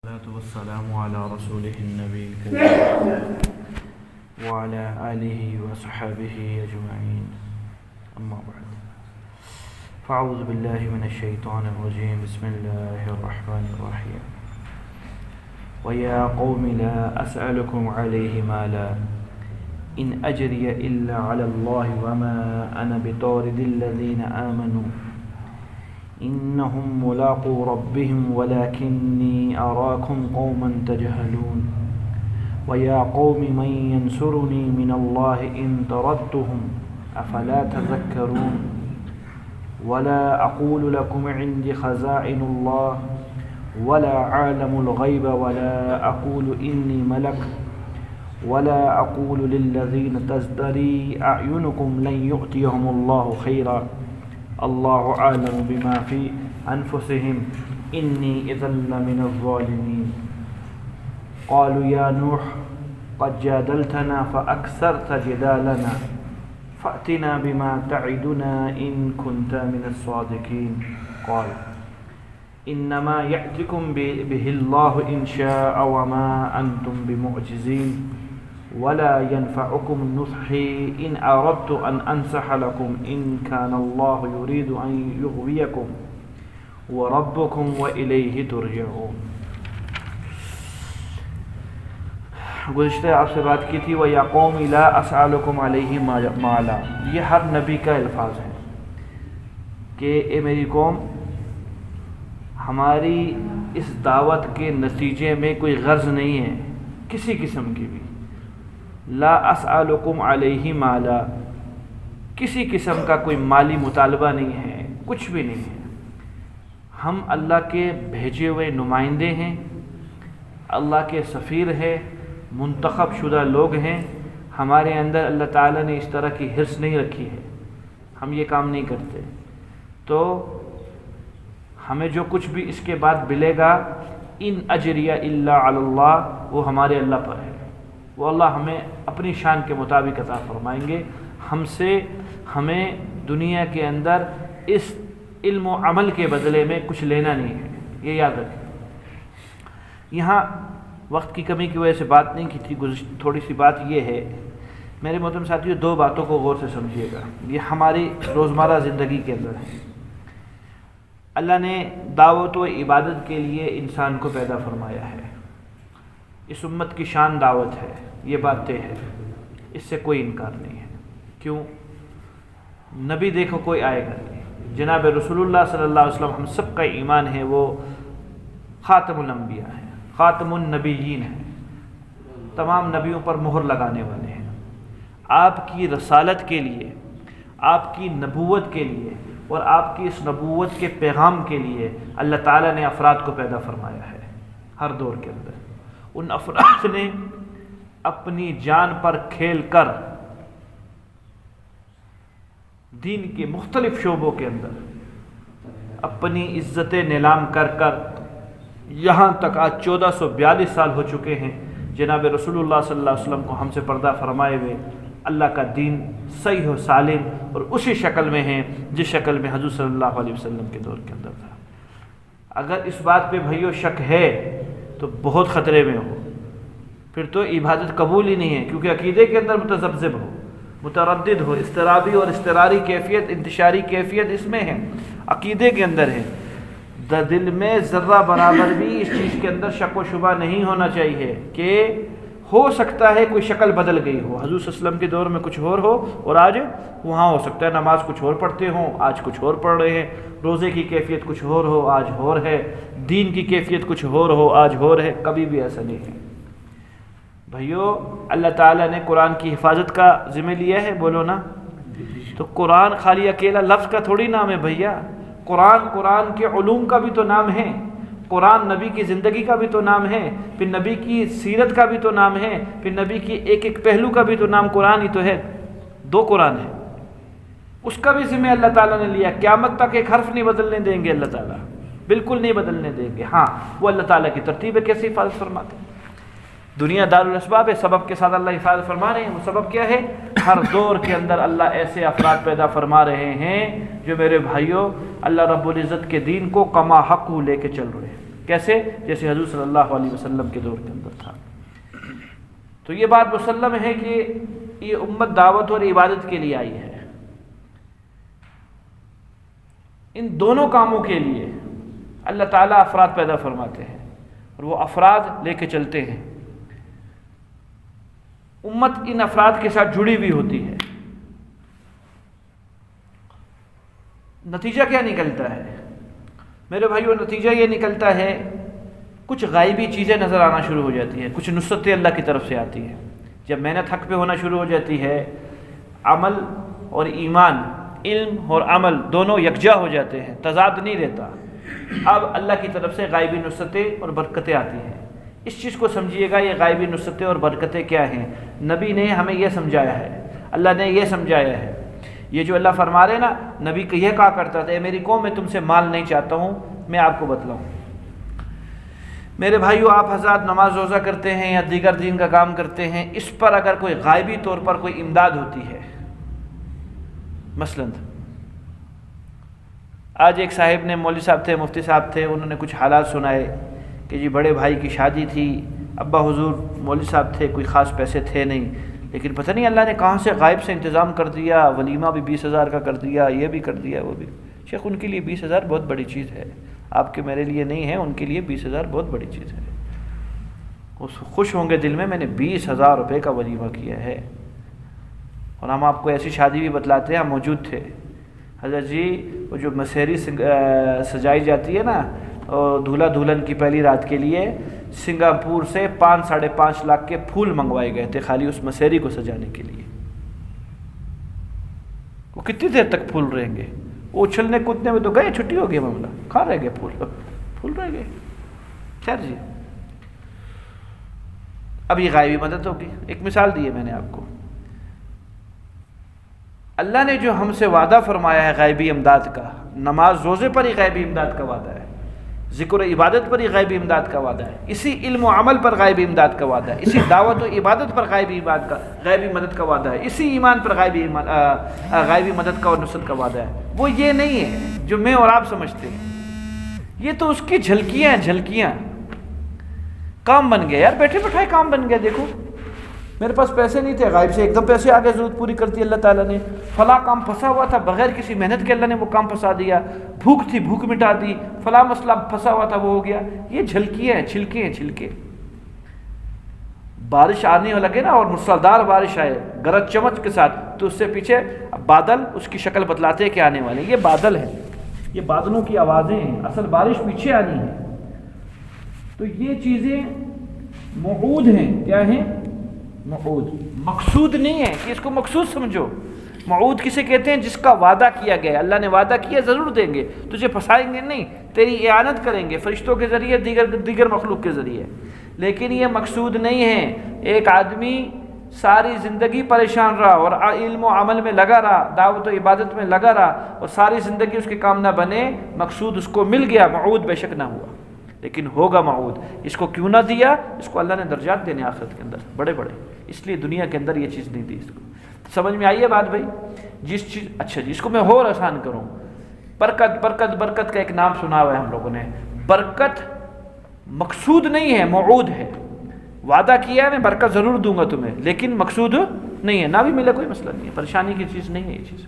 والصلاة والسلام على رسوله النبي الكريم وعلى آله وصحبه أجمعين أما بعد فأعوذ بالله من الشيطان الرجيم بسم الله الرحمن الرحيم ويا قوم لا أسألكم عليه مالا إن أجري إلا على الله وما أنا بطارد الذين آمنوا إنهم ملاقو ربهم ولكني أراكم قوما تجهلون ويا قوم من ينصرني من الله إن طردتهم أفلا تذكرون ولا أقول لكم عندي خزائن الله ولا أعلم الغيب ولا أقول إني ملك ولا أقول للذين تزدري أعينكم لن يؤتيهم الله خيرا الله أعلم بما في أنفسهم إني إذا لمن الظالمين قالوا يا نوح قد جادلتنا فأكثرت جدالنا فأتنا بما تعدنا إن كنت من الصادقين قال إنما يأتكم به الله إن شاء وما أنتم بمعجزين ولا ينفعكم نصحي إن أردت أن أنصح لكم إن كان الله يريد أن يغويكم وربكم وإليه ترجعون. گزشتہ آپ سے بات کی تھی وَيَا قَوْمِ لَا أَسْأَلُكُمْ عَلَيْهِ مَالًا. یہ ہر نبی کا الفاظ ہے کہ اے میری قوم، ہماری اس دعوت کے نتیجے میں کوئی غرض نہیں ہے کسی قسم کی بھی. لا اسألکم علیہ مالا، کسی قسم کا کوئی مالی مطالبہ نہیں ہے، کچھ بھی نہیں ہے. ہم اللہ کے بھیجے ہوئے نمائندے ہیں، اللہ کے سفیر ہیں، منتخب شدہ لوگ ہیں. ہمارے اندر اللہ تعالیٰ نے اس طرح کی حرص نہیں رکھی ہے، ہم یہ کام نہیں کرتے. تو ہمیں جو کچھ بھی اس کے بعد ملے گا ان اجریہ الا علی اللہ، وہ ہمارے اللہ پر ہے. وہ اللہ ہمیں اپنی شان کے مطابق عطا فرمائیں گے. ہمیں دنیا کے اندر اس علم و عمل کے بدلے میں کچھ لینا نہیں ہے، یہ یاد رکھیں. یہاں وقت کی کمی کی وجہ سے بات نہیں کی تھی، تھوڑی سی بات یہ ہے میرے محترم ساتھیو، دو باتوں کو غور سے سمجھیے گا، یہ ہماری روزمرہ زندگی کے اندر ہے. اللہ نے دعوت و عبادت کے لیے انسان کو پیدا فرمایا ہے. اس امت کی شان دعوت ہے، یہ بات طے ہے، اس سے کوئی انکار نہیں ہے. کیوں؟ نبی دیکھو کوئی آئے گا نہیں. جناب رسول اللہ صلی اللہ علیہ وسلم ہم سب کا ایمان ہے، وہ خاتم الانبیاء ہیں، خاتم النبیین ہیں، تمام نبیوں پر مہر لگانے والے ہیں. آپ کی رسالت کے لیے، آپ کی نبوت کے لیے اور آپ کی اس نبوت کے پیغام کے لیے اللہ تعالیٰ نے افراد کو پیدا فرمایا ہے ہر دور کے اندر. ان افراد نے اپنی جان پر کھیل کر دین کے مختلف شعبوں کے اندر اپنی عزتیں نیلام کر کر یہاں تک آج 1442 سال ہو چکے ہیں جناب رسول اللہ صلی اللہ علیہ وسلم کو ہم سے پردہ فرمائے ہوئے اللہ کا دین صحیح و سالم اور اسی شکل میں ہے جس شکل میں حضور صلی اللہ علیہ وسلم کے دور کے اندر تھا. اگر اس بات پہ بھائیو شک ہے تو بہت خطرے میں ہو، پھر تو عبادت قبول ہی نہیں ہے، کیونکہ عقیدے کے اندر متذبذب ہو، متردد ہو، اضطرابی اور اضطراری کیفیت، انتشاری کیفیت اس میں ہے، عقیدے کے اندر ہے. دل میں ذرہ برابر بھی اس چیز کے اندر شک و شبہ نہیں ہونا چاہیے کہ ہو سکتا ہے کوئی شکل بدل گئی ہو. حضور صلی اللہ علیہ وسلم کے دور میں کچھ اور ہو اور آج وہاں ہو سکتا ہے نماز کچھ اور پڑھتے ہوں، آج کچھ اور پڑھ رہے ہیں. روزے کی کیفیت کچھ اور ہو، آج اور ہے. دین کی کیفیت کچھ اور ہو، آج اور ہے. کبھی بھی ایسا نہیں ہے بھائیو. اللہ تعالیٰ نے قرآن کی حفاظت کا ذمہ لیا ہے، بولو نا. تو قرآن خالی اکیلا لفظ کا تھوڑی نام ہے بھیا. قرآن کے علوم کا بھی تو نام ہے، قرآن نبی کی زندگی کا بھی تو نام ہے، پھر نبی کی سیرت کا بھی تو نام ہے، پھر نبی کی ایک ایک پہلو کا بھی تو نام قرآن ہی تو ہے. دو قرآن ہے، اس کا بھی ذمہ اللہ تعالیٰ نے لیا. قیامت تک ایک حرف نہیں بدلنے دیں گے اللہ تعالیٰ، بالکل نہیں بدلنے دیں گے. ہاں وہ اللہ تعالیٰ کی ترتیب ہے کیسے حفاظت فرماتے ہیں. دنیا دارالاسباب ہے، سبب کے ساتھ اللہ حفاظت فرما رہے ہیں. وہ سبب کیا ہے؟ ہر دور کے اندر اللہ ایسے افراد پیدا فرما رہے ہیں جو میرے بھائیوں اللہ رب العزت کے دین کو کما حق لے کے چل رہے ہیں. کیسے؟ جیسے حضور صلی اللہ علیہ وسلم کے دور کے اندر تھا۔ تو یہ بات مسلم ہے کہ یہ امت دعوت اور عبادت کے لیے آئی ہے۔ ان دونوں کاموں کے لیے اللہ تعالیٰ افراد پیدا فرماتے ہیں اور وہ افراد لے کے چلتے ہیں۔ امت ان افراد کے ساتھ جڑی ہوئی ہوتی ہے۔ نتیجہ کیا نکلتا ہے میرے بھائیو؟ نتیجہ یہ نکلتا ہے کچھ غائبی چیزیں نظر آنا شروع ہو جاتی ہیں، کچھ نصرتیں اللہ کی طرف سے آتی ہیں۔ جب محنت حق پہ ہونا شروع ہو جاتی ہے، عمل اور ایمان، علم اور عمل دونوں یکجا ہو جاتے ہیں، تضاد نہیں رہتا، اب اللہ کی طرف سے غائبی نصرتیں اور برکتیں آتی ہیں۔ اس چیز کو سمجھیے گا، یہ غائبی نصرتیں اور برکتیں کیا ہیں؟ نبی نے ہمیں یہ سمجھایا ہے، اللہ نے یہ سمجھایا ہے۔ یہ جو اللہ فرما رہے نا، نبی یہ کہا کرتا تھا، اے میری قوم میں تم سے مال نہیں چاہتا ہوں، میں آپ کو بتلاؤں۔ میرے بھائیو، آپ حضرات نماز روزہ کرتے ہیں یا دیگر دین کا کام کرتے ہیں، اس پر اگر کوئی غائبی طور پر کوئی امداد ہوتی ہے، مثلاً آج ایک صاحب نے، مولوی صاحب تھے، مفتی صاحب تھے، انہوں نے کچھ حالات سنائے کہ جی بڑے بھائی کی شادی تھی، ابا حضور مولوی صاحب تھے، کوئی خاص پیسے تھے نہیں، لیکن پتہ نہیں اللہ نے کہاں سے غائب سے انتظام کر دیا، ولیمہ بھی 20,000 کا کر دیا، یہ بھی کر دیا، وہ بھی۔ شیخ ان کے لیے 20,000 بہت بڑی چیز ہے، آپ کے میرے لیے نہیں ہے، ان کے لیے 20,000 بہت بڑی چیز ہے۔ وہ خوش ہوں گے دل میں میں نے 20,000 روپے کا ولیمہ کیا ہے۔ اور ہم آپ کو ایسی شادی بھی بتلاتے ہیں، ہم موجود تھے۔ حضرت جی وہ جو مسحری سجائی جاتی ہے نا، اور دولہا دلہن کی پہلی رات کے لیے سنگاپور سے 5-5.5 لاکھ کے پھول منگوائے گئے تھے خالی اس مسحری کو سجانے کے لیے۔ وہ کتنی دیر تک پھول رہیں گے؟ وہ اچھلنے کودنے میں تو گئے، چھٹی ہو گئی معاملہ، کہاں رہ گئے پھول رہ گئے۔ خیر جی، اب یہ غائبی مدد ہوگی۔ ایک مثال دی ہے میں نے آپ کو، اللہ نے جو ہم سے وعدہ فرمایا ہے غائبی امداد کا، نماز روزے پر ہی غائبی امداد کا وعدہ ہے، ذکر و عبادت پر ہی غائبی امداد کا وعدہ ہے، اسی علم و عمل پر غائبی امداد کا وعدہ ہے، اسی دعوت و عبادت پر غائبی مدد کا وعدہ ہے، اسی ایمان پر غائبی مدد کا اور نصرت کا وعدہ ہے۔ وہ یہ نہیں ہے جو میں اور آپ سمجھتے ہیں، یہ تو اس کی جھلکیاں کام بن گیا یار، بیٹھے بٹھائے کام بن گیا۔ دیکھو میرے پاس پیسے نہیں تھے، غائب سے ایک دم پیسے آگے، ضرورت پوری کرتی اللہ تعالیٰ نے۔ فلاں کام پھنسا ہوا تھا، بغیر کسی محنت کے اللہ نے وہ کام پھنسا دیا۔ بھوک تھی، بھوک مٹا دی۔ فلاں مسئلہ پھنسا ہوا تھا، وہ ہو گیا۔ یہ جھلکیاں ہیں، چھلکے۔ بارش آنے لگے نا، اور موسلادھار بارش آئے گرج چمک کے ساتھ، تو اس سے پیچھے بادل اس کی شکل بتلاتے ہیں کہ آنے والے، یہ بادل ہیں، یہ بادلوں کی آوازیں ہیں، اصل بارش پیچھے آنی ہے۔ تو یہ چیزیں موعود ہیں۔ کیا ہیں؟ موعود، مقصود نہیں ہے کہ اس کو مقصود سمجھو۔ موعود کسے کہتے ہیں؟ جس کا وعدہ کیا گیا، اللہ نے وعدہ کیا ضرور دیں گے، تجھے پھنسائیں گے نہیں، تیری اعانت کریں گے فرشتوں کے ذریعے، دیگر مخلوق کے ذریعے، لیکن یہ مقصود نہیں ہے۔ ایک آدمی ساری زندگی پریشان رہا اور علم و عمل میں لگا رہا، دعوت و عبادت میں لگا رہا، اور ساری زندگی اس کے کام نہ بنے، مقصود اس کو مل گیا، موعود بے شک نہ ہوا، لیکن ہوگا موعود۔ اس کو کیوں نہ دیا؟ اس کو اللہ نے درجات دینے آخرت کے اندر بڑے بڑے، اس لیے دنیا کے اندر یہ چیز نہیں دی اس کو۔ سمجھ میں آئیے بات بھائی؟ جس چیز، اچھا جی، اس کو میں اور آسان کروں، برکت کا ایک نام سنا ہوا ہے ہم لوگوں نے۔ برکت مقصود نہیں ہے، موعود ہے۔ وعدہ کیا ہے میں برکت ضرور دوں گا تمہیں، لیکن مقصود نہیں ہے، نہ بھی ملے کوئی مسئلہ نہیں ہے، پریشانی کی چیز نہیں ہے یہ چیز۔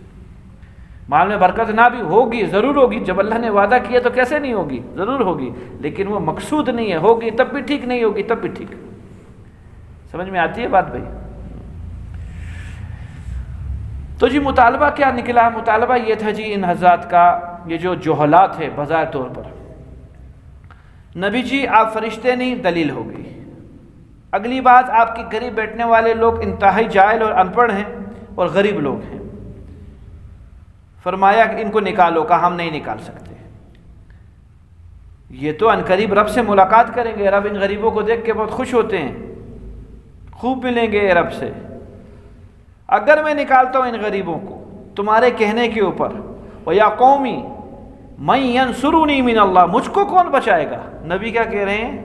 مال میں برکت نہ بھی ہوگی، ضرور ہوگی، جب اللہ نے وعدہ کیا تو کیسے نہیں ہوگی؟ ضرور ہوگی، لیکن وہ مقصود نہیں ہے، ہوگی تب بھی ٹھیک، نہیں ہوگی تب بھی ٹھیک۔ سمجھ میں آتی ہے بات بھائی؟ تو جی مطالبہ کیا نکلا؟ مطالبہ یہ تھا جی ان حضرات کا، یہ جو جوہلات ہے بظاہر طور پر، نبی جی آپ فرشتے نہیں، دلیل ہو گئی۔ اگلی بات، آپ کے قریب بیٹھنے والے لوگ انتہائی جاہل اور ان پڑھ ہیں اور غریب لوگ ہیں، فرمایا کہ ان کو نکالو، کہا ہم نہیں نکال سکتے، یہ تو ان قریب رب سے ملاقات کریں گے، رب ان غریبوں کو دیکھ کے بہت خوش ہوتے ہیں، خوب ملیں گے رب سے۔ اگر میں نکالتا ہوں ان غریبوں کو تمہارے کہنے کے اوپر، وَيَا قَوْمِ مَن يَنْصُرُنِي مِنَ اللَّهِ، مجھ کو کون بچائے گا؟ نبی کیا کہہ رہے ہیں؟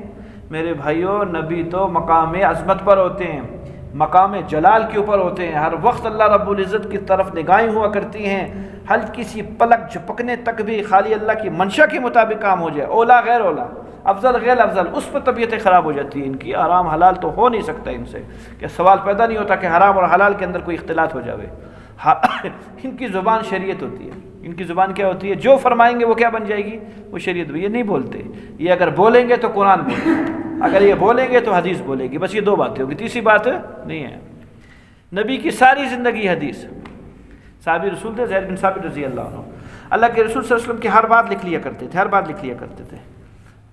میرے بھائیوں، نبی تو مقام عظمت پر ہوتے ہیں، مقام جلال کے اوپر ہوتے ہیں، ہر وقت اللہ رب العزت کی طرف نگاہیں ہوا کرتی ہیں، ہر کسی پلک جھپکنے تک بھی خالی اللہ کی منشا کے مطابق کام ہو جائے، اولا غیر اولا، افضل غیر افضل، اس پر طبیعتیں خراب ہو جاتی ہیں ان کی، حرام حلال تو ہو نہیں سکتا ان سے، کہ سوال پیدا نہیں ہوتا کہ حرام اور حلال کے اندر کوئی اختلاط ہو جاوے۔ ان کی زبان شریعت ہوتی ہے، ان کی زبان کیا ہوتی ہے؟ جو فرمائیں گے وہ کیا بن جائے گی؟ وہ شریعت۔ یہ نہیں بولتے، یہ اگر بولیں گے تو قرآن بولیں گے، اگر یہ بولیں گے تو حدیث بولے گی، بس یہ دو باتیں ہوگی، تیسری بات نہیں ہے۔ نبی کی ساری زندگی حدیث۔ صحابی رسول تھے زید بن ثابت رضی اللہ عنہ، اللہ کے رسول صلی اللہ علیہ وسلم کی ہر بات لکھ لیا کرتے تھے، ہر بات لکھ لیا کرتے تھے۔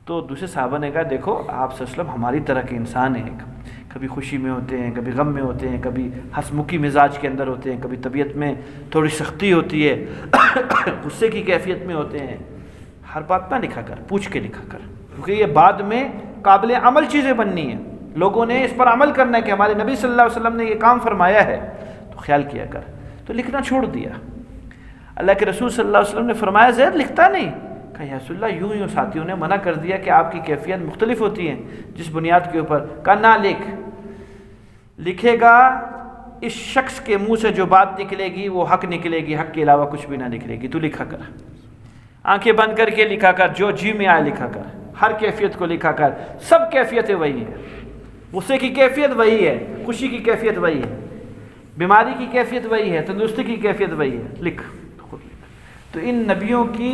تو دوسرے صحابہ نے کہا دیکھو آپ صلی اللہ علیہ وسلم ہماری طرح کے انسان ہیں، کبھی خوشی میں ہوتے ہیں، کبھی غم میں ہوتے ہیں، کبھی ہنسمکھی مزاج کے اندر ہوتے ہیں، کبھی طبیعت میں تھوڑی سختی ہوتی ہے، غصے کی کیفیت میں ہوتے ہیں، ہر بات نہ لکھا کر، پوچھ کے لکھا کر، کیونکہ یہ بعد میں قابل عمل چیزیں بننی ہیں، لوگوں نے اس پر عمل کرنا ہے کہ ہمارے نبی صلی اللہ علیہ وسلم نے یہ کام فرمایا ہے، تو خیال کیا کر۔ تو لکھنا چھوڑ دیا۔ اللہ کے رسول صلی اللہ علیہ وسلم نے فرمایا زید لکھتا نہیں؟ کہا یا رسول اللہ یوں ساتھیوں نے منع کر دیا کہ آپ کی کیفیت مختلف ہوتی ہیں جس بنیاد کے اوپر۔ کہا نہ لکھے گا اس شخص کے منہ سے جو بات نکلے گی وہ حق نکلے گی، حق کے علاوہ کچھ بھی نہ نکلے گی، تو لکھا کر، آنکھیں بند کر کے لکھا کر، جو جی میں آئے لکھا کر، ہر کیفیت کو لکھا کر، سب کیفیتیں وہی ہیں، غصے کی کیفیت وہی ہے، خوشی کی کیفیت وہی ہے، بیماری کی کیفیت وہی ہے، تندرستی کی کیفیت وہی ہے، لکھ خود لکھ۔ تو ان نبیوں کی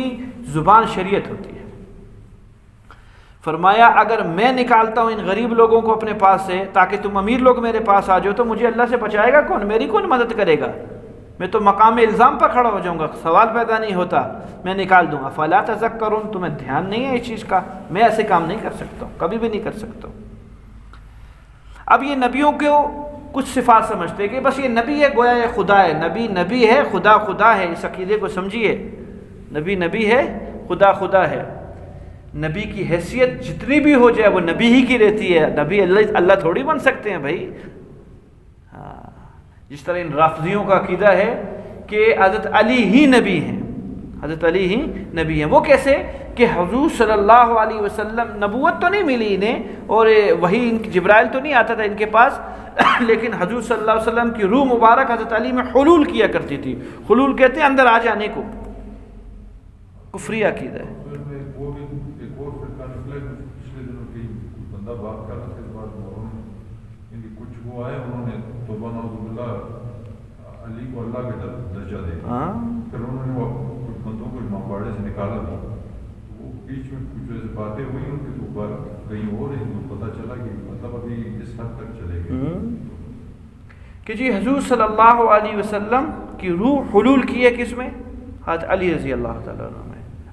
زبان شریعت ہوتی ہے۔ فرمایا اگر میں نکالتا ہوں ان غریب لوگوں کو اپنے پاس سے تاکہ تم امیر لوگ میرے پاس آ جاؤ، تو مجھے اللہ سے بچائے گا کون؟ میری کون مدد کرے گا؟ میں تو مقام الزام پر کھڑا ہو جاؤں گا، سوال پیدا نہیں ہوتا، میں نکال دوں گا۔ فلا تذکرون، تمہیں دھیان نہیں ہے اس چیز کا، میں ایسے کام نہیں کر سکتا ہوں، کبھی بھی نہیں کر سکتا ہوں۔ اب یہ نبیوں کو کچھ صفات سمجھتے ہیں کہ بس یہ نبی ہے گویا یہ خدا ہے، نبی ہے، خدا خدا ہے، اس عقیدے کو سمجھیے، نبی ہے، خدا ہے۔ نبی کی حیثیت جتنی بھی ہو جائے وہ نبی ہی کی رہتی ہے، نبی اللہ تھوڑی بن سکتے ہیں بھائی۔ جس طرح ان رافضیوں کا عقیدہ ہے کہ حضرت علی ہی نبی ہیں، حضرت علی ہی نبی ہیں۔ وہ کیسے کہ حضور صلی اللہ علیہ وسلم، نبوت تو نہیں ملی انہیں اور وہی جبرائیل تو نہیں آتا تھا ان کے پاس، لیکن حضور صلی اللہ علیہ وسلم کی روح مبارک حضرت علی میں حلول کیا کرتی تھی۔ حلول کہتے ہیں اندر آ جانے کو، کفری عقیدہ ہے۔ بات کر رہا تھا اس بات ان کی کچھ وہ آئے، انہوں نے توبہ نعوذ باللہ علی کو اللہ کے درجہ دے، پھر انہوں نے وہ کچھ بندوں کو امام باڑے سے نکالا بھی، وہ بیچ میں کچھ ایسی باتیں ہوئی ان کے اوپر کہیں اور ہیں، تو پتہ چلا کہ مطلب ابھی اس حد تک چلے گئے کہ جی حضور صلی اللہ علیہ وسلم کی روح حلول کی ہے کس میں؟ حضرت علی رضی اللہ تعالیٰ عنہ میں۔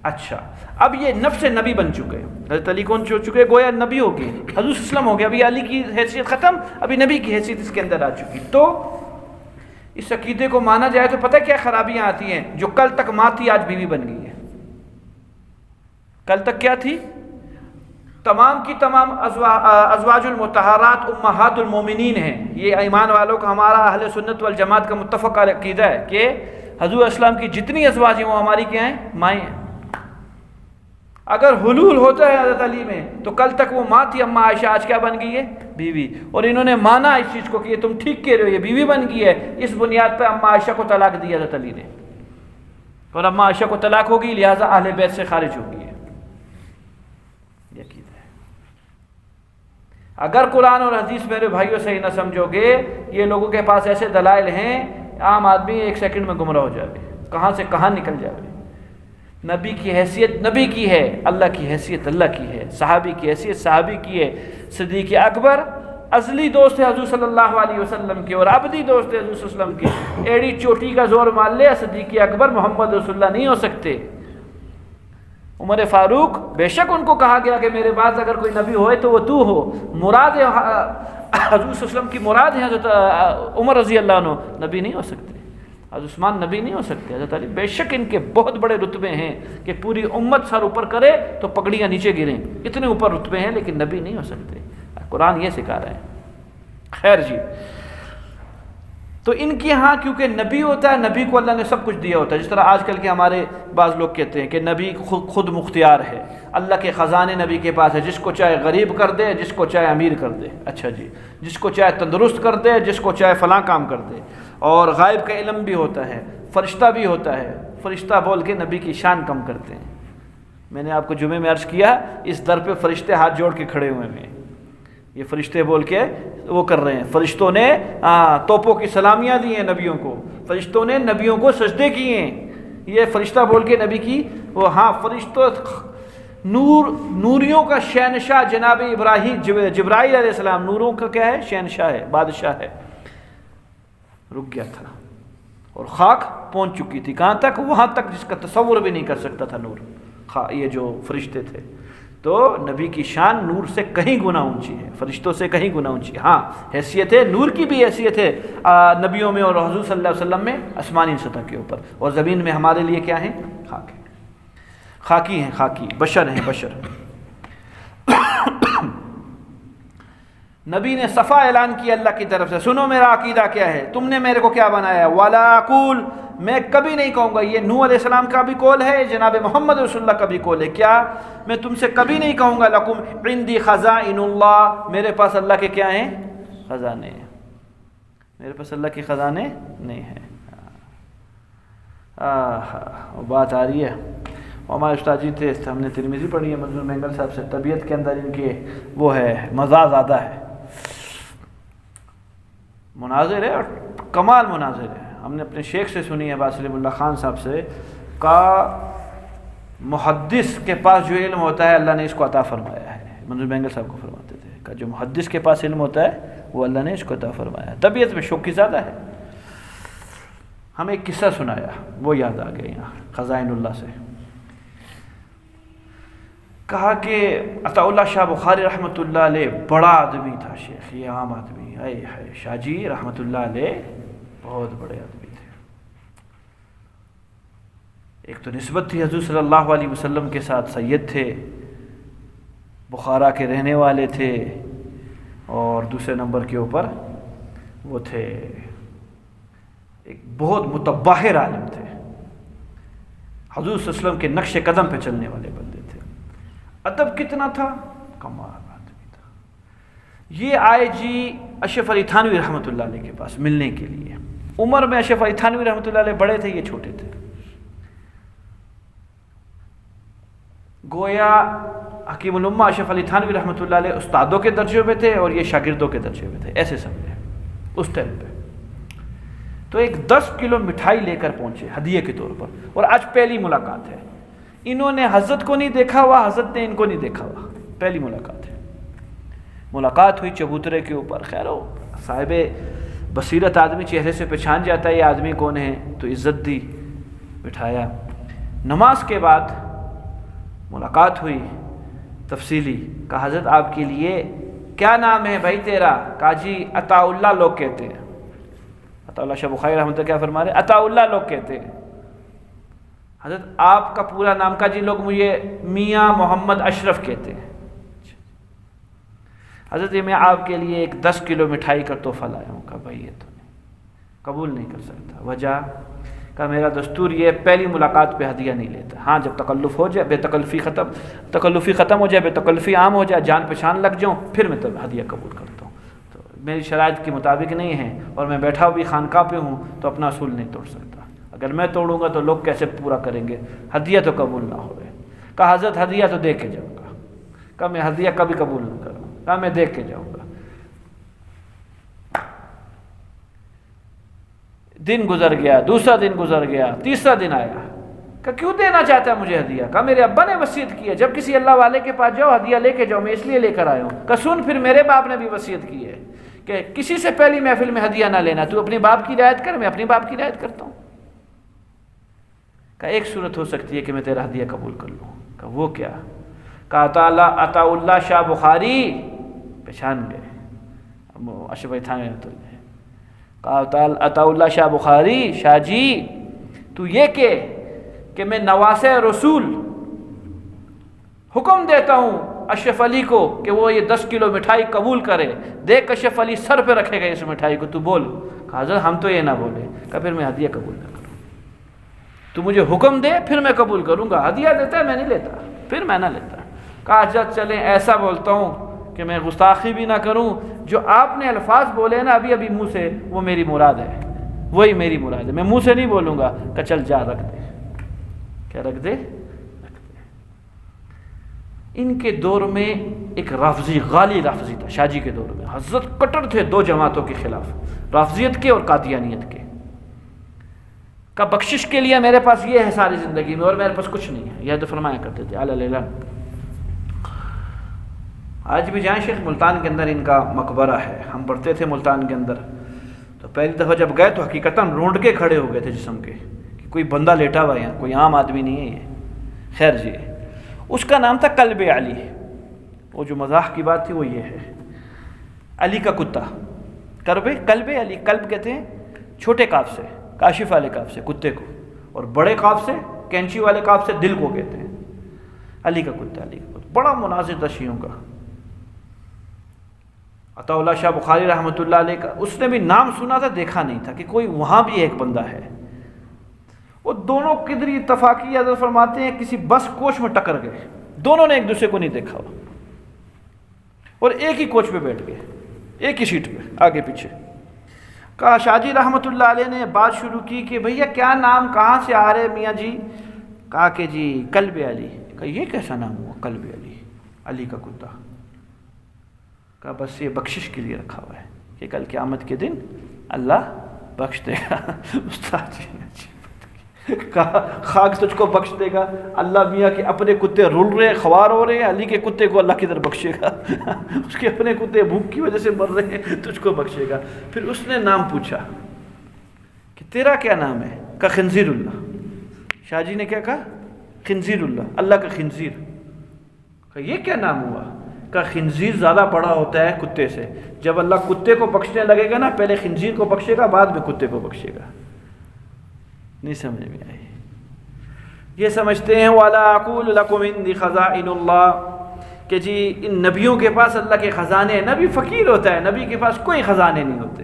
اچھا اب یہ نفس نبی بن چکے، حضرت علی کون ہو چکے؟ گویا نبی ہو گئے، حضور صلی اللہ علیہ وسلم ہو گیا، ابھی علی کی حیثیت ختم، ابھی نبی کی حیثیت اس کے اندر آ چکی۔ تو اس عقیدے کو مانا جائے تو پتہ کیا خرابیاں آتی ہیں؟ جو کل تک ماں تھی آج بیوی بن گئی ہے۔ کل تک کیا تھی؟ تمام کی تمام ازواج المطہرات امہات المومنین ہیں۔ یہ ایمان والوں کا، ہمارا اہل سنت والجماعت کا متفق عقیدہ ہے کہ حضور اسلام کی جتنی ازواج ہیں وہ ہماری کیا ہیں؟ مائیں ہیں۔ اگر حلول ہوتا ہے حضرت علی میں تو کل تک وہ ماں تھی اماں عائشہ، آج کیا بن گئی ہے؟ بیوی۔ اور انہوں نے مانا اس چیز کو کہ یہ تم ٹھیک کہہ رہے ہو، یہ بیوی بن گئی ہے، اس بنیاد پہ اماں عائشہ کو طلاق دیا حضرت علی نے، اور اماں عائشہ کو طلاق ہوگی لہٰذا اہل بیت سے خارج ہو گئی ہے۔ یہ عقیدہ ہے۔ اگر قرآن اور حدیث میرے بھائیوں صحیح نہ سمجھو گے، یہ لوگوں کے پاس ایسے دلائل ہیں، عام آدمی ایک سیکنڈ میں گمراہ ہو جائے، کہاں سے کہاں نکل جائے۔ نبی کی حیثیت نبی کی ہے، اللہ کی حیثیت اللہ کی ہے، صحابی کی حیثیت صحابی کی ہے۔ صدیق اکبر ازلی دوست ہے حضور صلی اللہ علیہ وسلم کے اور ابدی دوست ہے حضور صلی اللہ علیہ وسلم کے۔ ایڑی چوٹی کا زور مان لے صدیق اکبر محمد رسول اللہ نہیں ہو سکتے۔ عمر فاروق بے شک ان کو کہا گیا کہ میرے بعد اگر کوئی نبی ہوئے تو وہ تو ہو، مراد حضور صلی اللہ علیہ وسلم کی مراد ہے حضرت عمر رضی اللہ عنہ، نبی نہیں ہو سکتے۔ حضرت عثمان نبی نہیں ہو سکتے۔ حضرت علی بے شک ان کے بہت بڑے رتبے ہیں کہ پوری امت سر اوپر کرے تو پگڑیاں نیچے گریں، اتنے اوپر رتبے ہیں، لیکن نبی نہیں ہو سکتے۔ قرآن یہ سکھا رہا ہے۔ خیر جی، تو ان کے ہاں کیونکہ نبی ہوتا ہے، نبی کو اللہ نے سب کچھ دیا ہوتا ہے، جس طرح آج کل کے ہمارے بعض لوگ کہتے ہیں کہ نبی خود مختار ہے، اللہ کے خزانے نبی کے پاس ہے، جس کو چاہے غریب کر دے، جس کو چاہے امیر کر دے۔ اچھا جی، جس کو چاہے تندرست کر دے، جس کو چاہے فلاں کام کر دے، اور غائب کا علم بھی ہوتا ہے، فرشتہ بھی ہوتا ہے۔ فرشتہ بول کے نبی کی شان کم کرتے ہیں، میں نے آپ کو جمعے میں عرض کیا اس در پہ فرشتے ہاتھ جوڑ کے کھڑے ہوئے ہیں، یہ فرشتے بول کے وہ کر رہے ہیں، فرشتوں نے توپوں کی سلامیاں دی ہیں نبیوں کو، فرشتوں نے نبیوں کو سجدے کیے ہیں، یہ فرشتہ بول کے نبی کی وہ فرشتوں نوریوں کا شہنشاہ جناب ابراہیم جبرائیل علیہ السلام نوروں کا کیا ہے؟ شہنشاہ ہے، بادشاہ ہے، رک گیا تھا اور خاک پہنچ چکی تھی کہاں تک؟ وہاں تک جس کا تصور بھی نہیں کر سکتا تھا نور، یہ جو فرشتے تھے۔ تو نبی کی شان نور سے کہیں گنا اونچی ہے، فرشتوں سے کہیں گنا اونچی ہے۔ حیثیت ہے نور کی بھی حیثیت ہے نبیوں میں اور حضور صلی اللہ علیہ وسلم میں آسمانی سطح کے اوپر، اور زمین میں ہمارے لیے کیا ہیں؟ خاک ہے، خاکی ہیں، خاکی بشر ہیں، بشر۔ نبی نے صفا اعلان کیا اللہ کی طرف سے، سنو میرا عقیدہ کیا ہے، تم نے میرے کو کیا بنایا ہے؟ وَلَا أَقُولُ، میں کبھی نہیں کہوں گا، یہ نوح علیہ السلام کا بھی قول ہے، جناب محمد رسول اللہ کا بھی قول ہے، کیا میں تم سے کبھی نہیں کہوں گا لَكُمْ عِنْدِي خَزَائِنُ اللَّهِ، میرے پاس اللہ کے کیا ہیں؟ خزانے ہیں، میرے پاس اللہ کے خزانے نہیں ہیں۔ بات آ رہی ہے۔ ہمارے استاد جی تھے، ہم نے ترمذی پڑھی ہے منظور مینگل صاحب سے، طبیعت کے اندر ان کے وہ ہے مزہ زیادہ ہے، مناظر ہے اور کمال مناظر ہے۔ ہم نے اپنے شیخ سے سنی ہے باسلم اللہ خان صاحب سے، کا محدث کے پاس جو علم ہوتا ہے اللہ نے اس کو عطا فرمایا ہے، منظور مینگل صاحب کو فرماتے تھے کہ جو محدث کے پاس علم ہوتا ہے وہ اللہ نے اس کو عطا فرمایا ہے، طبیعت میں شوقی زیادہ ہے۔ ہمیں ایک قصہ سنایا، وہ یاد آ گیا یہاں خزائن اللہ سے، کہا کہ عطا اللہ شاہ بخاری رحمۃ اللہ علیہ بڑا آدمی تھا، شیخ یہ عام آدمی ہے، شاہ جی رحمۃ اللہ علیہ بہت بڑے آدمی تھے۔ ایک تو نسبت تھی حضور صلی اللہ علیہ وسلم کے ساتھ، سید تھے، بخارا کے رہنے والے تھے، اور دوسرے نمبر کے اوپر وہ تھے ایک بہت متباہر عالم تھے، حضور صلی اللہ علیہ وسلم کے نقش قدم پہ چلنے والے بندے تھے۔ ادب کتنا تھا، کمال آدمی تھا۔ یہ آئے جی اشرف علی تھانوی رحمۃ اللہ علیہ کے پاس ملنے کے لیے، عمر میں اشرف علی تھانوی رحمۃ اللہ علیہ بڑے تھے، یہ چھوٹے تھے، گویا حکیم الامہ اشرف علی تھانوی رحمۃ اللہ علیہ استادوں کے درجے میں تھے اور یہ شاگردوں کے درجے میں تھے، ایسے سمجھے اس ٹائم پہ۔ تو ایک 10 کلو مٹھائی لے کر پہنچے ہدیے کے طور پر، اور آج پہلی ملاقات ہے، انہوں نے حضرت کو نہیں دیکھا ہوا، حضرت نے ان کو نہیں دیکھا ہوا، پہلی ملاقات ہے۔ ملاقات ہوئی چبوترے کے اوپر، خیر ہو صاحب بصیرت آدمی چہرے سے پہچان جاتا ہے یہ آدمی کون ہے، تو عزت دی، بٹھایا۔ نماز کے بعد ملاقات ہوئی تفصیلی، کہا حضرت آپ کے لیے کیا نام ہے بھائی تیرا؟ کہا جی عطا اللہ لوگ کہتے ہیں۔ عطا اللہ شاہ بخاری رحمۃ اللہ کیا فرما رہے؟ عطا اللہ لوگ کہتے ہیں۔ حضرت آپ کا پورا نام؟ کا جی لوگ مجھے میاں محمد اشرف کہتے ہیں۔ حضرت میں آپ کے لیے ایک 10 کلو مٹھائی کا تحفہ لایا ہوں۔ کہا بھائی یہ تو قبول نہیں کر سکتا، وجہ؟ کہ میرا دستور یہ پہلی ملاقات پہ ہدیہ نہیں لیتا، ہاں جب تکلف ہو جائے، بے تکلفی ختم ہو جائے، بے تکلفی عام ہو جائے، جان پہچان لگ جاؤں، پھر میں تب ہدیہ قبول کرتا ہوں۔ تو میری شرائط کے مطابق نہیں ہے، اور میں بیٹھا بھی خانقاہ پہ ہوں تو اپنا اصول نہیں توڑ سکتا، اگر میں توڑوں گا تو لوگ کیسے پورا کریں گے، ہدیہ تو قبول نہ ہوئے۔ کہا حضرت ہدیہ تو دے کے جاؤں گا۔ کہا میں ہدیہ کبھی قبول نہ کروں۔ کہا میں دے کے جاؤں گا۔ دن گزر گیا، دوسرا دن گزر گیا، تیسرا دن آیا، کہ کیوں دینا چاہتا ہے مجھے ہدیہ؟ کہا میرے ابا نے وصیت کی ہے جب کسی اللہ والے کے پاس جاؤ ہدیہ لے کے جاؤ، میں اس لیے لے کر آیا ہوں۔ کہ سن پھر میرے باپ نے بھی وصیت کی ہے کہ کسی سے پہلی محفل میں ہدیہ نہ لینا، تو اپنے باپ کی رعایت کر، میں اپنے باپ کی رعایت کرتا ہوں۔ کہ ایک صورت ہو سکتی ہے کہ میں تیرا ہدیہ قبول کر لوں۔ کہ وہ کیا؟ کہ عطا اللہ شاہ بخاری پہچان گئے، اشرف علی تھانوی رحمۃ اللہ۔ کہا عطا اللہ شاہ بخاری، شاہ جی تو یہ کہ میں نواس رسول حکم دیتا ہوں اشرف علی کو کہ وہ یہ 10 کلو مٹھائی قبول کرے، دیکھ اشرف علی سر پہ رکھے گا اس مٹھائی کو، تو بول۔ کہا حضرت ہم تو یہ نہ بولے۔ کہا پھر میں ہدیہ قبول نہ کروں، تو مجھے حکم دے پھر میں قبول کروں گا، ہدیہ دیتا ہے میں نہیں لیتا، پھر میں نہ لیتا۔ کہا حضرت چلیں ایسا بولتا ہوں کہ میں گستاخی بھی نہ کروں، جو آپ نے الفاظ بولے نا ابھی منہ سے، وہ میری مراد ہے، وہی میری مراد ہے، میں منہ سے نہیں بولوں گا۔ کہ چل جا رکھ دے۔ کیا رکھ دے؟ رکھ دے۔ ان کے دور میں ایک رافضی، غالی رافضی تھا شاہ جی کے دور میں، حضرت کٹر تھے دو جماعتوں کے خلاف، رافضیت کے اور قادیانیت کے، کا بخشش کے لیے میرے پاس یہ ہے ساری زندگی میں اور میرے پاس کچھ نہیں ہے، یہ تو فرمایا کرتے تھے اعلیٰ لیلہ۔ آج بھی جائیں شیخ ملتان کے اندر ان کا مقبرہ ہے، ہم پڑھتے تھے ملتان کے اندر، تو پہلی دفعہ جب گئے تو حقیقتاً رونڈ کے کھڑے ہو گئے تھے جسم کے، کہ کوئی بندہ لیٹا ہوا ہے یہاں، کوئی عام آدمی نہیں ہے یہ۔ خیر جی، اس کا نام تھا کلب علی، وہ جو مزاح کی بات تھی وہ یہ ہے، علی کا کتا، کلب علی، کلب کہتے ہیں چھوٹے قاف سے، کاشف والے قاف سے کتے کو، اور بڑے قاف سے، کینچی والے قاف سے دل کو کہتے ہیں، علی کا کتا، علی کا کتا، بڑا مناظر تھا شیعوں کا۔ عطا اللہ شاہ بخاری رحمۃ اللہ علیہ کا، اس نے بھی نام سنا تھا، دیکھا نہیں تھا کہ کوئی وہاں بھی ایک بندہ ہے۔ وہ دونوں قدری اتفاقی حضرت فرماتے ہیں کسی بس کوچ میں ٹکر گئے، دونوں نے ایک دوسرے کو نہیں دیکھا ہوا، اور ایک ہی کوچ پہ بیٹھ گئے، ایک ہی سیٹ پہ، آگے پیچھے۔ کہا شاہ جی رحمۃ اللہ علیہ نے بات شروع کی کہ بھیا کیا نام، کہاں سے آ رہے میاں جی؟ کہا کہ جی کلب علی۔ کہا یہ کیسا نام ہوا کلب علی، علی کا کتا؟ کہا بس یہ بخشش کے لیے رکھا ہوا ہے کہ کل قیامت کے دن اللہ بخش دے گا۔ استاد جی نے کہا خاک تجھ کو بخش دے گا، اللہ میاں کے اپنے کتے رول رہے ہیں، خوار ہو رہے ہیں، علی کے کتے کو اللہ کدھر بخشے گا؟ اس کے اپنے کتے بھوک کی وجہ سے مر رہے ہیں، تجھ کو بخشے گا؟ پھر اس نے نام پوچھا کہ تیرا کیا نام ہے؟ کہا خنزیر اللہ۔ شاہ جی نے کیا کہا؟ خنزیر اللہ، اللہ کا خنزیر۔ کہا یہ کیا نام ہوا؟ کہا خنزیر زیادہ بڑا ہوتا ہے کتے سے، جب اللہ کتے کو بخشنے لگے گا نا، پہلے خنزیر کو بخشے گا، بعد میں کتے کو بخشے گا۔ نہیں سمجھ میں آئی؟ یہ سمجھتے ہیں وَلَا أَقُولُ لَكُمْ عِنْدِي خَزَائِنُ اللَّهِ، کہ جی ان نبیوں کے پاس اللہ کے خزانے، نبی فقیر ہوتا ہے، نبی کے پاس کوئی خزانے نہیں ہوتے۔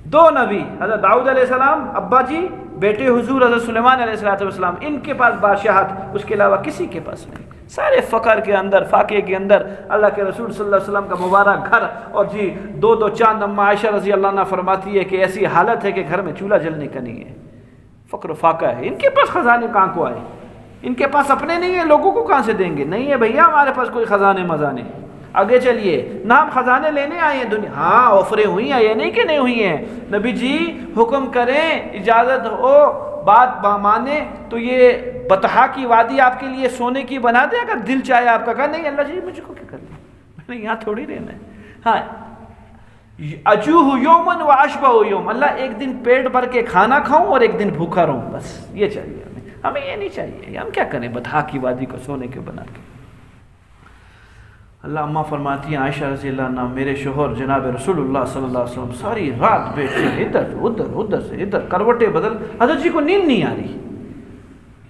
دو نبی، حضرت داؤد علیہ السلام ابا جی، بیٹے حضور حضرت سلیمان علیہ السلام، ان کے پاس بادشاہت، اس کے علاوہ کسی کے پاس نہیں۔ سارے فقر کے اندر، فاقے کے اندر اللہ کے رسول صلی اللہ علیہ وسلم کا مبارک گھر، اور جی دو چاند۔ اما عائشہ رضی اللہ عنہ فرماتی ہے کہ ایسی حالت ہے کہ گھر میں چولہا جلنے کا نہیں ہے، فقر و فاقہ ہے۔ ان کے پاس خزانے کہاں کو آئے؟ ان کے پاس اپنے نہیں ہیں، لوگوں کو کہاں سے دیں گے؟ نہیں ہے بھیا ہمارے پاس کوئی خزانے مزانے۔ آگے چلیے، نہ ہم خزانے لینے آئے ہیں دنیا، ہاں آفریں ہوئی ہیں، یہ نہیں کہ نہیں ہوئی ہیں۔ نبی جی حکم کریں، اجازت ہو، بات مانے تو یہ بطحا کی وادی آپ کے لیے سونے کی بنا دے، اگر دل چاہے آپ کا۔ کہا نہیں اللہ جی مجھ کو کیا کرنا، میں نے یہاں تھوڑی رہنا ہے۔ ہاں اجوہ یومن و اشبہ یوم، اللہ ایک دن پیٹ بھر کے کھانا کھاؤں اور ایک دن بھوکا رہوں، بس یہ چاہیے ہمیں یہ نہیں چاہیے۔ ہم کیا کریں بطحا کی وادی کو سونے کے بنا کے؟ اللہ اماں فرماتی ہیں عائشہ رضی اللہ عنہ، میرے شوہر جناب رسول اللہ صلی اللہ علیہ وسلم ساری رات بیٹھے ادھر سے ادھر کروٹیں بدل، حضرت جی کو نیند نہیں آ رہی۔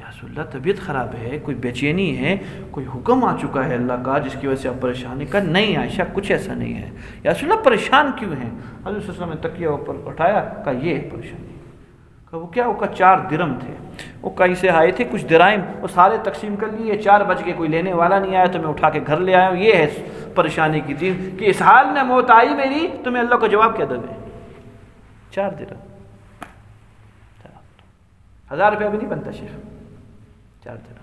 یا رسول اللہ طبیعت خراب ہے، کوئی بے چینی ہے، کوئی حکم آ چکا ہے اللہ کا جس کی وجہ سے آپ پریشان ہیں؟ کہا نہیں عائشہ کچھ ایسا نہیں ہے۔ یا رسول اللہ پریشان کیوں ہیں؟ حضرت صلی اللہ علیہ وسلم نے تکیہ اوپر اٹھایا، کہا یہ ہے پریشانی۔ کہا وہ کیا؟ وہ کا 4 درم تھے، وہ کہیں سے آئے تھے کچھ درائم، وہ سارے تقسیم کر لیے، 4 بج کے کوئی لینے والا نہیں آیا تو میں اٹھا کے گھر لے آیا ہوں۔ یہ ہے پریشانی کی چیز کہ اس حال میں موت آئی میری تو میں اللہ کو جواب کیا دوں؟ 4 درم، 1000 روپیہ بھی نہیں بنتا شیخ، 4 درم۔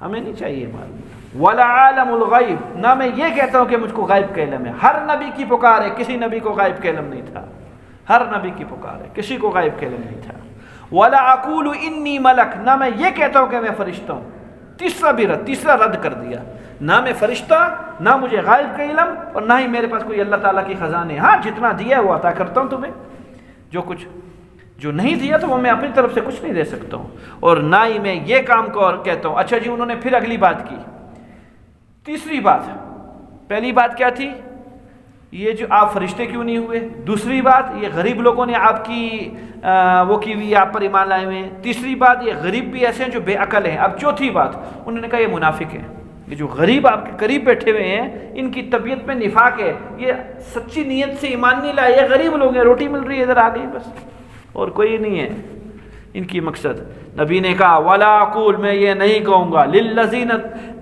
ہمیں نہیں چاہیے مال۔ وَلَا عَالَمُ الْغَيْبِ، نہ میں یہ کہتا ہوں کہ مجھ کو غائب کا علم ہے۔ ہر نبی کی پکار ہے، کسی نبی کو غائب کا علم نہیں تھا، ہر نبی کی پکار ہے، کسی کو غائب کا علم نہیں تھا۔ وَلَا أَقُولُ إِنِّي مَلَكٌ، نہ میں یہ کہتا ہوں کہ میں فرشتہ ہوں۔ تیسرا رد کر دیا، نہ میں فرشتہ، نہ مجھے غائب کا علم، اور نہ ہی میرے پاس کوئی اللہ تعالیٰ کی خزانے۔ ہاں جتنا دیا ہے وہ عطا کرتا ہوں تمہیں، جو نہیں دیا تو وہ میں اپنی طرف سے کچھ نہیں دے سکتا ہوں، اور نہ ہی میں یہ کام کو اور کہتا ہوں۔ اچھا جی انہوں نے پھر اگلی بات کی، تیسری بات۔ پہلی بات کیا تھی؟ یہ جو آپ فرشتے کیوں نہیں ہوئے؟ دوسری بات یہ غریب لوگوں نے آپ کی وہ کی ہوئی، آپ پر ایمان لائے ہوئے ہیں۔ تیسری بات یہ غریب بھی ایسے ہیں جو بے عقل ہیں۔ اب چوتھی بات انہوں نے کہا یہ منافق ہیں، یہ جو غریب آپ کے قریب بیٹھے ہوئے ہیں ان کی طبیعت میں نفاق ہے، یہ سچی نیت سے ایمان نہیں لائے، یہ غریب لوگ ہیں، روٹی مل رہی ہے ادھر آ گئی بس، اور کوئی نہیں ہے ان کی مقصد۔ نبی نے کہا وَلَا أَقُولُ، میں یہ نہیں کہوں گا، لِلَّذِينَ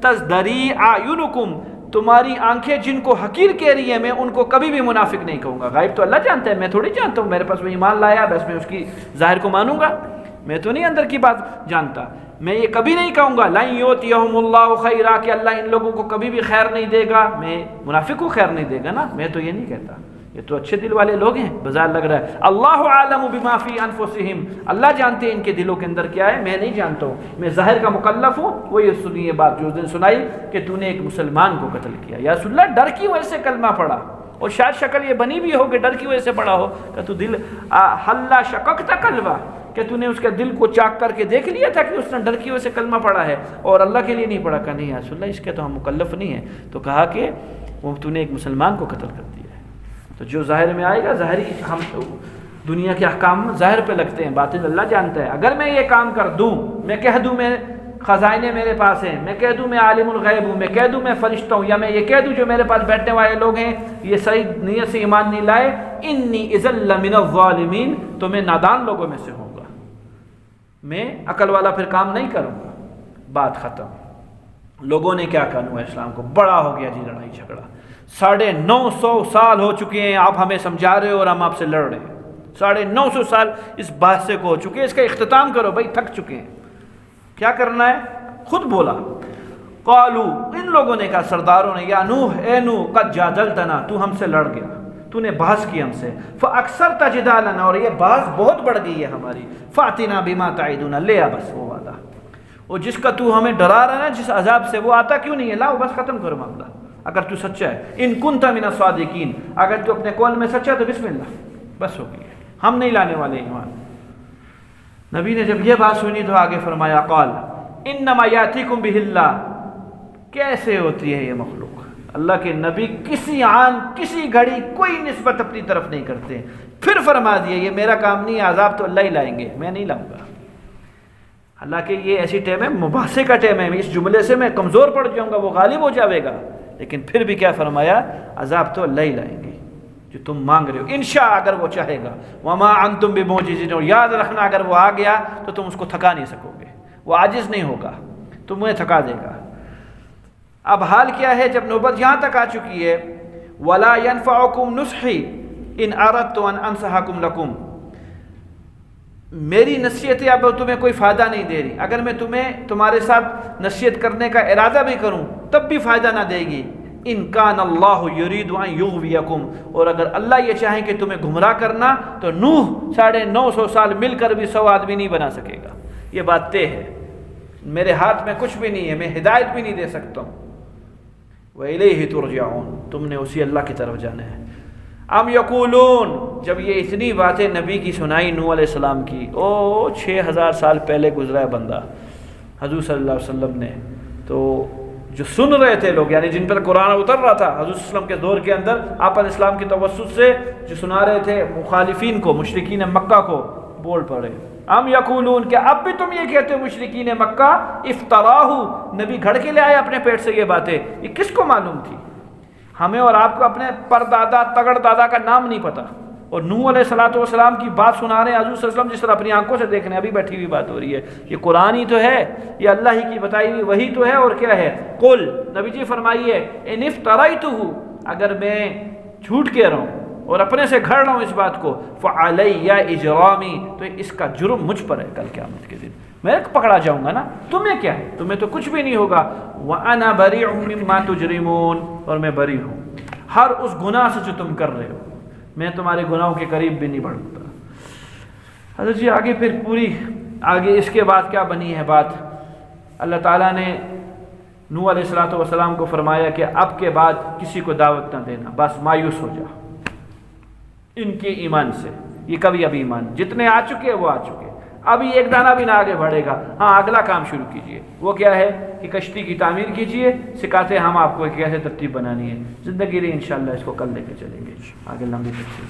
تَزْدَرِي أَعْيُنُكُمْ، تمہاری آنکھیں جن کو حقیر کہہ رہی ہیں، میں ان کو کبھی بھی منافق نہیں کہوں گا۔ غائب تو اللہ جانتا ہے، میں تھوڑی جانتا ہوں، میرے پاس وہ ایمان لایا بس میں اس کی ظاہر کو مانوں گا، میں تو نہیں اندر کی بات جانتا۔ میں یہ کبھی نہیں کہوں گا لن یؤتیہم اللہ خیرا کہ اللہ ان لوگوں کو کبھی بھی خیر نہیں دے گا، میں منافق کو خیر نہیں دے گا نا، میں تو یہ نہیں کہتا، یہ تو اچھے دل والے لوگ ہیں، بظاہر لگ رہا ہے اللہ عالم بما فی انفسہم، اللہ جانتے ہیں ان کے دلوں کے اندر کیا ہے، میں نہیں جانتا ہوں، میں ظاہر کا مکلف ہوں۔ وہ یہ سنی یہ بات جو اس دن سنائی کہ تو نے ایک مسلمان کو قتل کیا، یا رسول اللہ ڈر کی وجہ سے کلمہ پڑھا، اور شاید شکل یہ بنی بھی ہو کہ ڈر کی وجہ سے پڑھا ہو، کہ تو دل حلا شککت قلبہ، کہ تو نے اس کے دل کو چاک کر کے دیکھ لیا تھا کہ اس نے ڈر کی وجہ سے کلمہ پڑھا ہے اور اللہ کے لیے نہیں پڑھا، کہ نہیں یا رسول اللہ اس کے تو ہم مکلف نہیں ہیں، تو کہا کہ وہ تو نے ایک مسلمان کو قتل کر دیا ہے۔ تو جو ظاہر میں آئے گا، ظاہری ہم دنیا کے احکام ظاہر پہ لگتے ہیں، باطن اللہ جانتا ہے۔ اگر میں یہ کام کر دوں، میں کہہ دوں میں خزائنے میرے پاس ہیں، میں کہہ دوں میں عالم الغیب ہوں، میں کہہ دوں میں فرشتہ ہوں، یا میں یہ کہہ دوں جو میرے پاس بیٹھنے والے لوگ ہیں یہ صحیح نیت سے ایمان نہیں لائے، انی اذا لمن الظالمین، تو میں نادان لوگوں میں سے ہوں گا، میں عقل والا پھر کام نہیں کروں گا۔ بات ختم۔ لوگوں نے کیا کہا نوح اسلام کو؟ بڑا ہو گیا جی لڑائی جھگڑا، 950 سال ہو چکے ہیں، آپ ہمیں سمجھا رہے ہو اور ہم آپ سے لڑ رہے ہیں، 950 سال اس بحث کو ہو چکے ہیں، اس کا اختتام کرو بھائی، تھک چکے ہیں، کیا کرنا ہے؟ خود بولا قالو، ان لوگوں نے کہا، سرداروں نے، یا نوح، اے نوح، قد جادلتنا، تو ہم سے لڑ گیا، تو نے بحث کی ہم سے، فاکثرت جدالنا، اور یہ بحث بہت بڑھ گئی ہے ہماری، فاتنا بما تعدنا، لے آ بس وہ وعدہ، اور جس کا تو ہمیں ڈرا رہا ہے نا، جس عذاب سے، وہ آتا کیوں نہیں ہے؟ لاؤ بس ختم کرو معاملہ، اگر تو سچا ہے، ان کنت من الصادقین، اگر تو اپنے قول میں سچا ہے تو بسم اللہ، بس ہو گئی، ہم نہیں لانے والے ایمان۔ نبی نے جب یہ بات سنی تو آگے فرمایا، قال انما یاتیکم بہ اللہ، کیسے ہوتی ہے یہ مخلوق؟ اللہ کے نبی کسی آن کسی گھڑی کوئی نسبت اپنی طرف نہیں کرتے، پھر فرما دیا یہ میرا کام نہیں ہے، عذاب تو اللہ ہی لائیں گے، میں نہیں لاؤں گا۔ حالانکہ یہ ایسی ٹائم ہے، مباحثے کا ٹائم ہے، اس جملے سے میں کمزور پڑ جاؤں گا، وہ غالب ہو جاوے گا، لیکن پھر بھی کیا فرمایا؟ عذاب تو اللہ ہی لائیں گے جو تم مانگ رہے ہو، انشاء اگر وہ چاہے گا، وما انتم بمعجزین، اور یاد رکھنا اگر وہ آ گیا تو تم اس کو تھکا نہیں سکو گے، وہ عاجز نہیں ہوگا، تمہیں تھکا دے گا۔ اب حال کیا ہے جب نوبت یہاں تک آ چکی ہے، ولا ينفعكم نصحي ان اردت ان انصحكم لكم، میری نصیحتیں اب تمہیں کوئی فائدہ نہیں دے رہی، اگر میں تمہیں تمہارے ساتھ نصیحت کرنے کا ارادہ بھی کروں تب بھی فائدہ نہ دے گی۔ ان کان اللہ یرید ان یغویکم، اور اگر اللہ یہ چاہیں کہ تمہیں گمراہ کرنا تو نوح 950 سال مل کر بھی 100 آدمی نہیں بنا سکے گا، یہ بات طے ہے، میرے ہاتھ میں کچھ بھی نہیں ہے، میں ہدایت بھی نہیں دے سکتا ہوں۔ وَإِلَيْهِ تُرْجَعُونَ، تم نے اسی اللہ کی طرف جانا ہے۔ ام یقولون، جب یہ اتنی باتیں نبی کی سنائی نوح علیہ السلام کی، 6000 سال پہلے گزرا ہے بندہ حضور صلی اللہ علیہ وسلم نے، تو جو سن رہے تھے لوگ، یعنی جن پر قرآن اتر رہا تھا حضور صلی اللہ علیہ وسلم کے دور کے اندر، آپ علیہ السلام کی توسط سے جو سنا رہے تھے مخالفین کو، مشرکین مکہ کو، بول پڑے ام یقولون، کہ اب بھی تم یہ کہتے ہو مشرکین مکہ، افطراہ، نبی گھڑ کے لے آئے اپنے پیٹ سے یہ باتیں، یہ کس کو معلوم تھی؟ ہمیں اور آپ کو اپنے پردادا تگڑ دادا کا نام نہیں پتا، اور نوح علیہ السلام کی بات سنا رہے ہیں حضور صلی اللہ علیہ وسلم، جس طرح اپنی آنکھوں سے دیکھ رہے ہیں، ابھی بیٹھی ہوئی بات ہو رہی ہے، یہ قرآن ہی تو ہے، یہ اللہ ہی کی بتائی ہوئی وہی تو ہے، اور کیا ہے؟ قل، نبی جی فرمائیے، ان افتریتہ، اگر میں جھوٹ کہہ رہا ہوں اور اپنے سے گھڑ رہا ہوں اس بات کو، فعلی اجرامی، تو اس کا جرم مجھ پر ہے، کل قیامت کے دن میں پکڑا جاؤں گا نا، تمہیں کیا ہے؟ تمہیں تو کچھ بھی نہیں ہوگا۔ وانا بریء مما تجرمون، اور میں بری ہوں ہر اس گناہ سے جو تم کر رہے ہو، میں تمہارے گناہوں کے قریب بھی نہیں بڑھتا۔ حضرت جی آگے پھر پوری آگے اس کے بعد کیا بنی ہے بات، اللہ تعالیٰ نے نوح علیہ السلام کو فرمایا کہ اب کے بعد کسی کو دعوت نہ دینا، بس مایوس ہو جا ان کے ایمان سے، یہ کبھی ابھی ایمان جتنے آ چکے وہ آ چکے، ابھی ایک دانہ بھی نہ آگے بڑھے گا۔ ہاں اگلا کام شروع کیجئے، وہ کیا ہے کہ کشتی کی تعمیر کیجئے، سکھاتے ہیں ہم آپ کو کیسے ترتیب بنانی ہے، زندگی رہی انشاءاللہ اس کو کل لے کے چلیں گے آگے لمبی تفصیل۔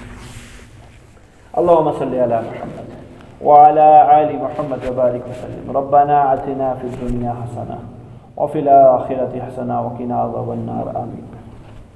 اللہم صلی علی محمد وعلی آل محمد وبارک وسلم، ربنا آتنا فی الدنیا حسنہ وفی الآخرۃ حسنہ وقنا عذاب النار، آمین۔